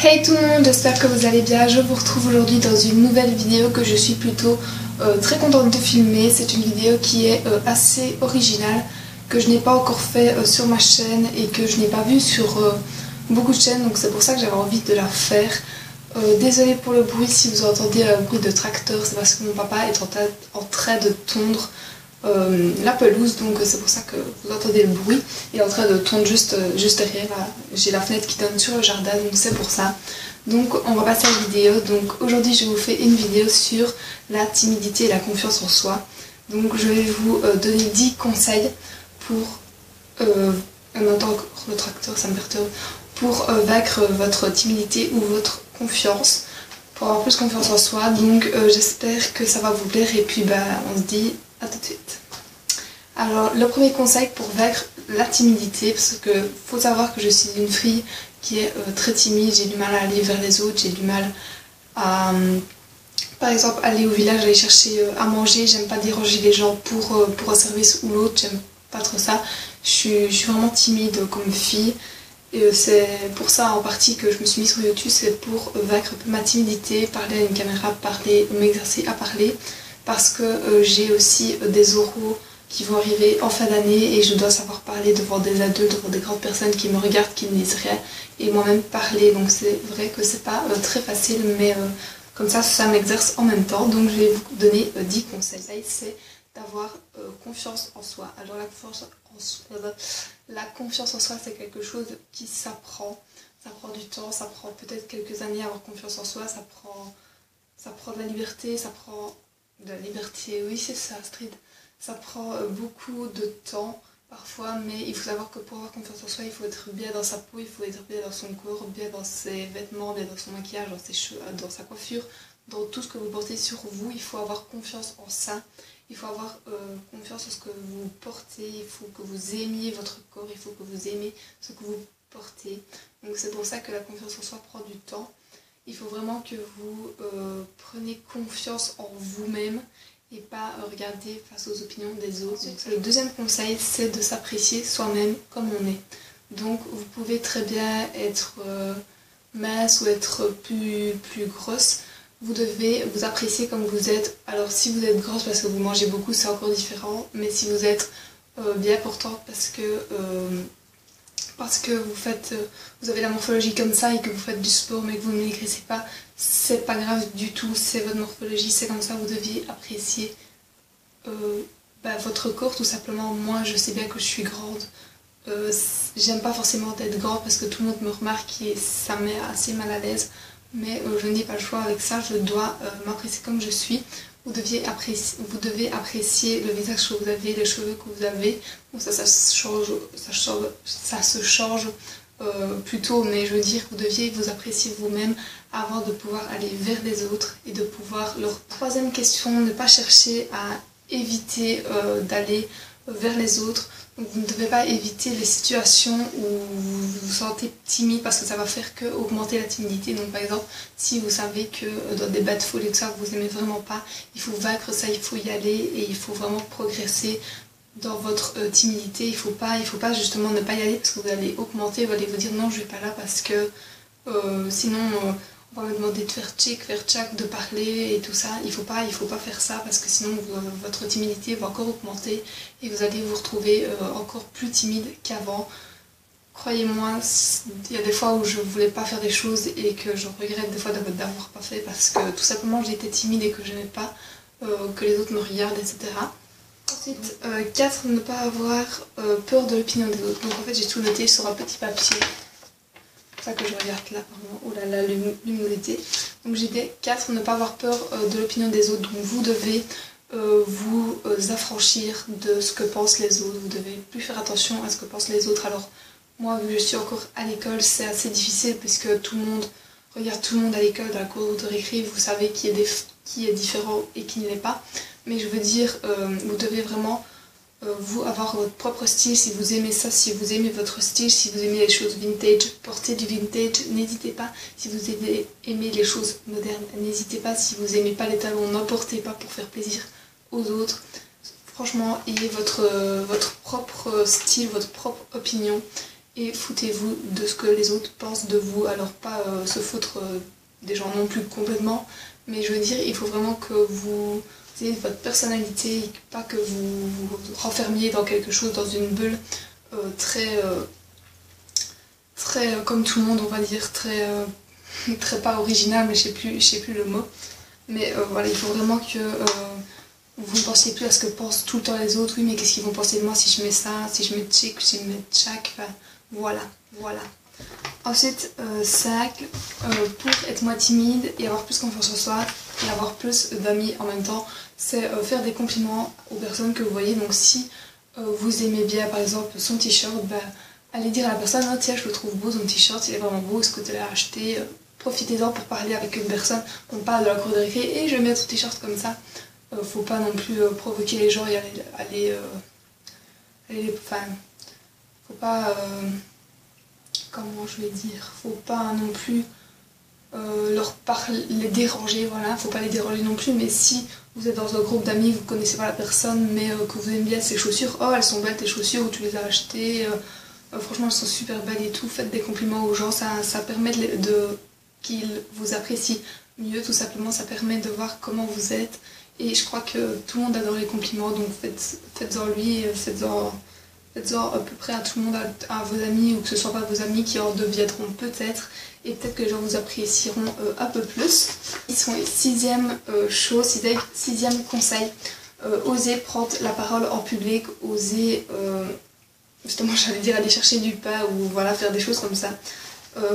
Hey tout le monde, j'espère que vous allez bien. Je vous retrouve aujourd'hui dans une nouvelle vidéo que je suis plutôt très contente de filmer. C'est une vidéo qui est assez originale, que je n'ai pas encore fait sur ma chaîne et que je n'ai pas vue sur beaucoup de chaînes, donc c'est pour ça que j'avais envie de la faire. Désolée pour le bruit, si vous entendez un bruit de tracteur, c'est parce que mon papa est en train de tondre la pelouse, donc c'est pour ça que vous entendez le bruit. Il est en train de tondre juste derrière, j'ai la fenêtre qui donne sur le jardin, donc c'est pour ça. Donc on va passer à la vidéo. Donc aujourd'hui je vous fais une vidéo sur la timidité et la confiance en soi. Donc je vais vous donner 10 conseils pour on entend encore le tracteur, ça me perturbe, pour vaincre votre timidité ou votre confiance, pour avoir plus confiance en soi. Donc j'espère que ça va vous plaire et puis on se dit à tout de suite. Alors le premier conseil pour vaincre la timidité, parce que faut savoir que je suis une fille qui est très timide, j'ai du mal à aller vers les autres, j'ai du mal à par exemple aller au village, aller chercher à manger, j'aime pas déranger les gens pour un service ou l'autre, j'aime pas trop ça. Je suis vraiment timide comme fille. Et c'est pour ça en partie que je me suis mise sur YouTube, c'est pour vaincre un peu ma timidité, parler à une caméra, m'exercer à parler, parce que j'ai aussi des oraux qui vont arriver en fin d'année et je dois savoir parler devant des adultes, devant des grandes personnes qui me regardent, qui ne disent rien, et moi-même parler. Donc c'est vrai que c'est pas très facile, mais comme ça m'exerce en même temps. Donc je vais vous donner 10 conseils. C'est d'avoir confiance en soi. Alors la confiance en soi, c'est quelque chose qui s'apprend. Ça prend du temps, ça prend peut-être quelques années à avoir confiance en soi. Ça prend de la liberté, ça prend de la liberté, oui c'est ça, Astrid. Ça prend beaucoup de temps parfois, mais il faut savoir que pour avoir confiance en soi, il faut être bien dans sa peau, il faut être bien dans son corps, bien dans ses vêtements, bien dans son maquillage, dans ses cheveux, dans sa coiffure, dans tout ce que vous portez sur vous. Il faut avoir confiance en ça. Il faut avoir confiance en ce que vous portez, il faut que vous aimiez votre corps, il faut que vous aimez ce que vous portez. Donc c'est pour ça que la confiance en soi prend du temps. Il faut vraiment que vous preniez confiance en vous-même et pas regarder face aux opinions des autres. Le deuxième conseil, c'est de s'apprécier soi-même comme on est. Donc vous pouvez très bien être mince ou être plus grosse. Vous devez vous apprécier comme vous êtes. Alors si vous êtes grosse parce que vous mangez beaucoup, c'est encore différent. Mais si vous êtes bien portante parce que vous avez la morphologie comme ça et que vous faites du sport mais que vous ne maigrissez pas, c'est pas grave du tout, c'est votre morphologie, c'est comme ça. Vous deviez apprécier votre corps tout simplement. Moi je sais bien que je suis grande. J'aime pas forcément d'être grande parce que tout le monde me remarque et ça me met assez mal à l'aise. Mais je n'ai pas le choix avec ça, je dois m'apprécier comme je suis. Vous devez apprécier le visage que vous avez, les cheveux que vous avez. Bon, ça se change plus tôt, mais je veux dire, vous deviez vous apprécier vous-même avant de pouvoir aller vers les autres et de pouvoir leur... Troisième question, ne pas chercher à éviter d'aller vers les autres. Donc vous ne devez pas éviter les situations où vous vous sentez timide parce que ça va faire que augmenter la timidité. Donc par exemple, si vous savez que dans des bains de foule et tout ça, vous n'aimez vraiment pas, il faut vaincre ça, il faut y aller et il faut vraiment progresser dans votre timidité. Il faut pas justement ne pas y aller parce que vous allez augmenter, vous allez vous dire non je vais pas là parce que sinon... on va me demander de faire tchac, de parler et tout ça. Il faut pas faire ça parce que sinon votre timidité va encore augmenter et vous allez vous retrouver encore plus timide qu'avant. Croyez-moi, il y a des fois où je voulais pas faire des choses et que je regrette des fois d'avoir pas fait parce que tout simplement j'étais timide et que je n'aimais pas que les autres me regardent, etc. Ensuite, 4, ne pas avoir peur de l'opinion des autres. Donc en fait j'ai tout noté sur un petit papier. C'est ça que je regarde là, pardon. Oh là là, l'humilité. Donc j'ai dit 4, ne pas avoir peur de l'opinion des autres. Donc vous devez vous affranchir de ce que pensent les autres. Vous devez plus faire attention à ce que pensent les autres. Alors moi, vu que je suis encore à l'école, c'est assez difficile puisque tout le monde regarde tout le monde à l'école, dans la cour de récré. Vous savez qui est différent et qui ne l'est pas. Mais je veux dire, vous devez vraiment... vous avoir votre propre style, si vous aimez ça, si vous aimez votre style, si vous aimez les choses vintage, portez du vintage, n'hésitez pas. Si vous aimez les choses modernes, n'hésitez pas. Si vous aimez pas les talons, n'en portez pas pour faire plaisir aux autres. Franchement, ayez votre propre style, votre propre opinion et foutez-vous de ce que les autres pensent de vous. Alors pas se foutre des gens non plus complètement, mais je veux dire, il faut vraiment que vous ayez votre personnalité, et pas que vous vous renfermiez dans quelque chose, dans une bulle très comme tout le monde, on va dire, très pas original, mais je sais plus le mot. Mais voilà, il faut vraiment que vous ne pensiez plus à ce que pensent tout le temps les autres. Oui, mais qu'est-ce qu'ils vont penser de moi si je mets ça, si je mets chic, si je mets tchac, enfin, voilà. Ensuite, 5, pour être moins timide et avoir plus confiance en soi et avoir plus d'amis en même temps, c'est faire des compliments aux personnes que vous voyez. Donc si vous aimez bien par exemple son t-shirt, allez dire à la personne, oh, tiens, je le trouve beau ton t-shirt, il est vraiment beau, est-ce que tu l'as acheté? Profitez-en pour parler avec une personne. On parle de la cour de récré et je mets ton t-shirt comme ça. Faut pas non plus provoquer les gens et enfin, faut pas comment je vais dire, faut pas non plus les déranger, voilà, faut pas les déranger non plus. Mais si vous êtes dans un groupe d'amis, vous connaissez pas la personne, mais que vous aimez bien ses chaussures, oh elles sont belles tes chaussures, ou tu les as achetées, franchement elles sont super belles et tout, faites des compliments aux gens, ça permet qu'ils vous apprécient mieux, tout simplement, ça permet de voir comment vous êtes. Et je crois que tout le monde adore les compliments, donc faites-en lui, faites-en à peu près à tout le monde, à vos amis, ou que ce soit pas vos amis qui en deviendront peut-être, et peut-être que les gens vous apprécieront un peu plus. Ils sont les sixième conseil, osez prendre la parole en public, osez, justement j'allais dire aller chercher du pain, ou voilà, faire des choses comme ça,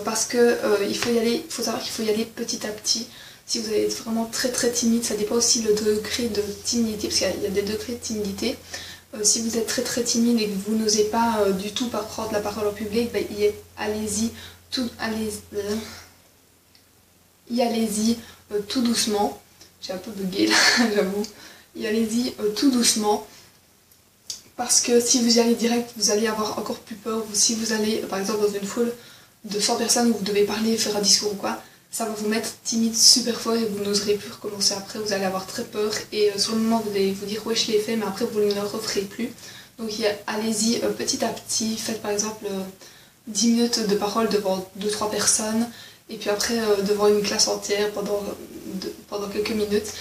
parce que il faut savoir qu'il faut y aller petit à petit. Si vous êtes vraiment très timide, ça dépend aussi le degré de timidité, parce qu'il y a des degrés de timidité. Si vous êtes très timide et que vous n'osez pas du tout par prendre la parole en public, allez-y tout doucement. J'ai un peu bugué là, j'avoue. Allez-y tout doucement. Parce que si vous y allez direct, vous allez avoir encore plus peur. Si vous allez, par exemple, dans une foule de 100 personnes où vous devez parler, faire un discours ou quoi, ça va vous mettre timide super fort et vous n'oserez plus recommencer après, vous allez avoir très peur et sur le moment vous allez vous dire ouais je l'ai fait, mais après vous ne le referez plus. Donc allez-y petit à petit, faites par exemple 10 minutes de parole devant 2-3 personnes et puis après devant une classe entière pendant quelques minutes.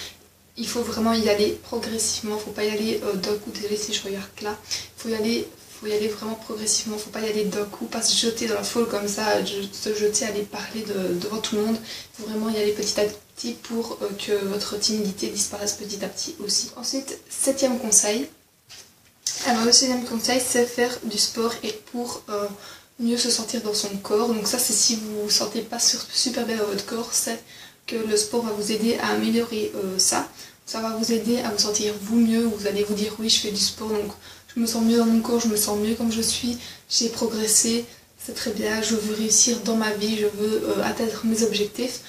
Il faut vraiment y aller progressivement, faut pas y aller d'un coup, désolé si je regarde là, faut y aller vraiment progressivement, faut pas y aller d'un coup, pas se jeter dans la foule comme ça, se jeter, aller parler devant tout le monde. Il faut vraiment y aller petit à petit pour que votre timidité disparaisse petit à petit aussi. Ensuite, 7e conseil. Alors le 7e conseil, c'est faire du sport et pour mieux se sentir dans son corps. Donc ça, c'est si vous vous sentez pas super bien dans votre corps, c'est que le sport va vous aider à améliorer ça. Ça va vous aider à vous sentir vous mieux, vous allez vous dire oui je fais du sport donc je me sens mieux dans mon corps, je me sens mieux comme je suis, j'ai progressé, c'est très bien, je veux réussir dans ma vie, je veux atteindre mes objectifs.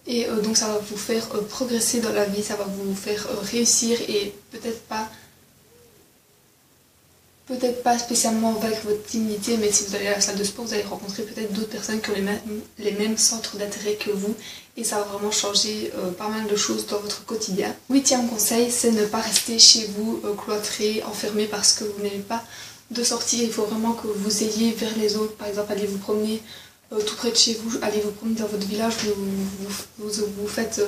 Et donc ça va vous faire progresser dans la vie, ça va vous faire réussir et peut-être pas spécialement vaincre votre timidité, mais si vous allez à la salle de sport, vous allez rencontrer peut-être d'autres personnes qui ont les mêmes centres d'intérêt que vous et ça va vraiment changer pas mal de choses dans votre quotidien. 8e conseil, c'est ne pas rester chez vous cloîtré, enfermé parce que vous n'avez pas de sortir. Il faut vraiment que vous ayez vers les autres, par exemple allez vous promener tout près de chez vous, allez vous promener dans votre village, vous faites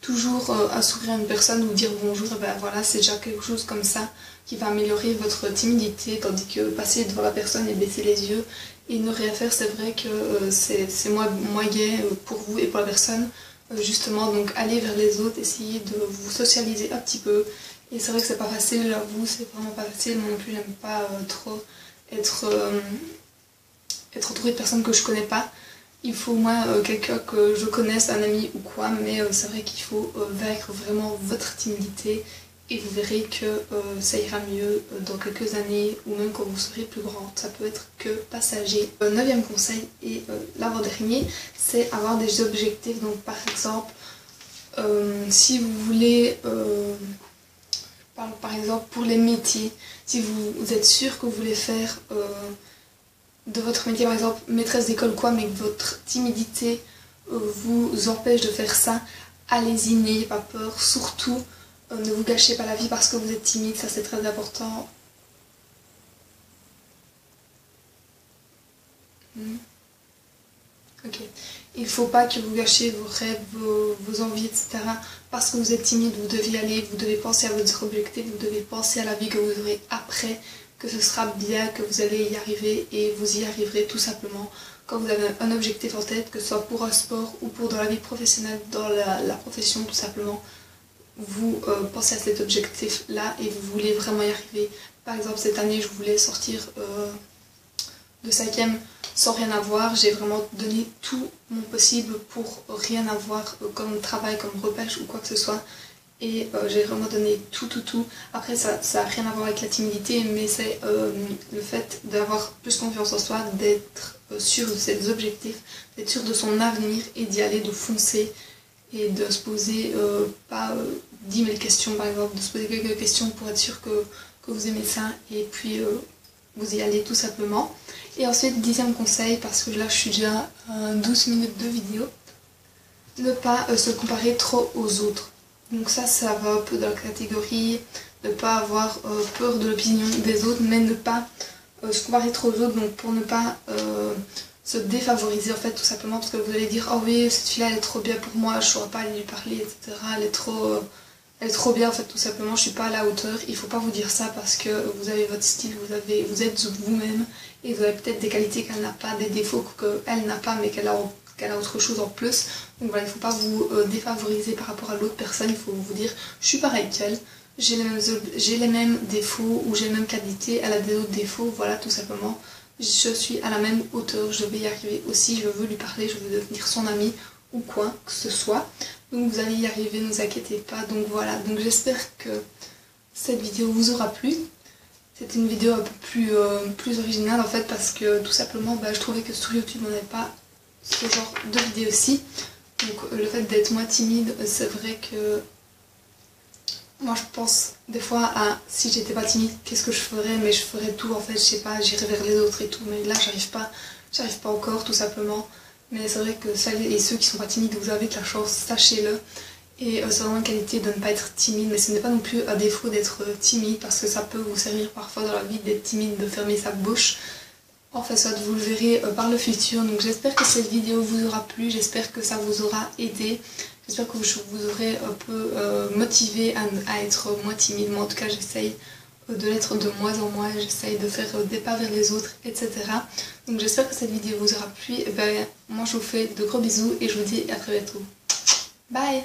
toujours un sourire à une personne, vous dire bonjour, et ben voilà, c'est déjà quelque chose comme ça qui va améliorer votre timidité, tandis que passer devant la personne et baisser les yeux et ne rien faire, c'est vrai que c'est moins gai pour vous et pour la personne, justement. Donc allez vers les autres, essayez de vous socialiser un petit peu. Et c'est vrai que c'est pas facile, j'avoue, c'est vraiment pas facile. Moi non plus, j'aime pas trop être entourée de personnes que je connais pas. Il faut au moins quelqu'un que je connaisse, un ami ou quoi, mais c'est vrai qu'il faut vaincre vraiment votre timidité et vous verrez que ça ira mieux dans quelques années ou même quand vous serez plus grande. Ça peut être que passager. 9e conseil et l'avant-dernier, c'est avoir des objectifs. Donc par exemple, si vous voulez, par exemple pour les métiers, si vous êtes sûr que vous voulez faire de votre métier, par exemple maîtresse d'école quoi, mais que votre timidité vous empêche de faire ça, allez-y, n'ayez pas peur, surtout ne vous gâchez pas la vie parce que vous êtes timide, ça c'est très important. Ok. Il ne faut pas que vous gâchiez vos rêves, vos envies, etc. Parce que vous êtes timide, vous devez y aller, vous devez penser à votre objectif, vous devez penser à la vie que vous aurez après, que ce sera bien, que vous allez y arriver et vous y arriverez tout simplement. Quand vous avez un objectif en tête, que ce soit pour un sport ou pour dans la vie professionnelle, dans la profession tout simplement, vous pensez à cet objectif-là et vous voulez vraiment y arriver. Par exemple, cette année, je voulais sortir de 5e sans rien avoir. J'ai vraiment donné tout mon possible pour rien avoir comme travail, comme repêche ou quoi que ce soit. Et j'ai vraiment donné tout. Après, ça n'a rien à voir avec la timidité, mais c'est le fait d'avoir plus confiance en soi, d'être sûr de ses objectifs, d'être sûr de son avenir et d'y aller, de foncer et de se poser pas 10 000 questions par exemple, de se poser quelques questions pour être sûr que vous aimez ça et puis vous y allez tout simplement. Et ensuite, 10e conseil, parce que là je suis déjà à 12 minutes de vidéo, ne pas se comparer trop aux autres. Donc ça va un peu dans la catégorie de ne pas avoir peur de l'opinion des autres, mais ne pas se comparer trop aux autres, donc pour ne pas se défavoriser en fait tout simplement, parce que vous allez dire oh oui cette fille là elle est trop bien pour moi, je ne saurais pas aller lui parler, etc. Elle est trop bien en fait tout simplement, je suis pas à la hauteur. Il faut pas vous dire ça parce que vous avez votre style, vous êtes vous-même et vous avez peut-être des qualités qu'elle n'a pas, des défauts qu'elle n'a pas mais qu'elle a autre chose en plus. Donc voilà, il faut pas vous défavoriser par rapport à l'autre personne, il faut vous dire je suis pareil qu'elle, j'ai les mêmes défauts ou j'ai les mêmes qualités, elle a des autres défauts, voilà tout simplement. Je suis à la même hauteur, je vais y arriver aussi, je veux lui parler, je veux devenir son amie ou quoi que ce soit. Donc vous allez y arriver, ne vous inquiétez pas. Donc voilà, donc j'espère que cette vidéo vous aura plu. C'était une vidéo un peu plus originale en fait parce que tout simplement je trouvais que sur YouTube on n'avait pas ce genre de vidéo-ci. Donc le fait d'être moins timide, c'est vrai que moi je pense des fois à si j'étais pas timide, qu'est-ce que je ferais, mais je ferais tout en fait, je sais pas, j'irais vers les autres et tout, mais là j'arrive pas encore tout simplement. Mais c'est vrai que celles et ceux qui sont pas timides, vous avez de la chance, sachez-le. Et c'est vraiment une qualité de ne pas être timide, mais ce n'est pas non plus un défaut d'être timide, parce que ça peut vous servir parfois dans la vie d'être timide, de fermer sa bouche. Enfin ça, vous le verrez par le futur. Donc j'espère que cette vidéo vous aura plu, j'espère que ça vous aura aidé. J'espère que vous aurez un peu motivé à être moins timide. Moi en tout cas j'essaye de l'être de moins en moins, j'essaye de faire des pas vers les autres, etc. Donc j'espère que cette vidéo vous aura plu. Et moi je vous fais de gros bisous et je vous dis à très bientôt. Bye!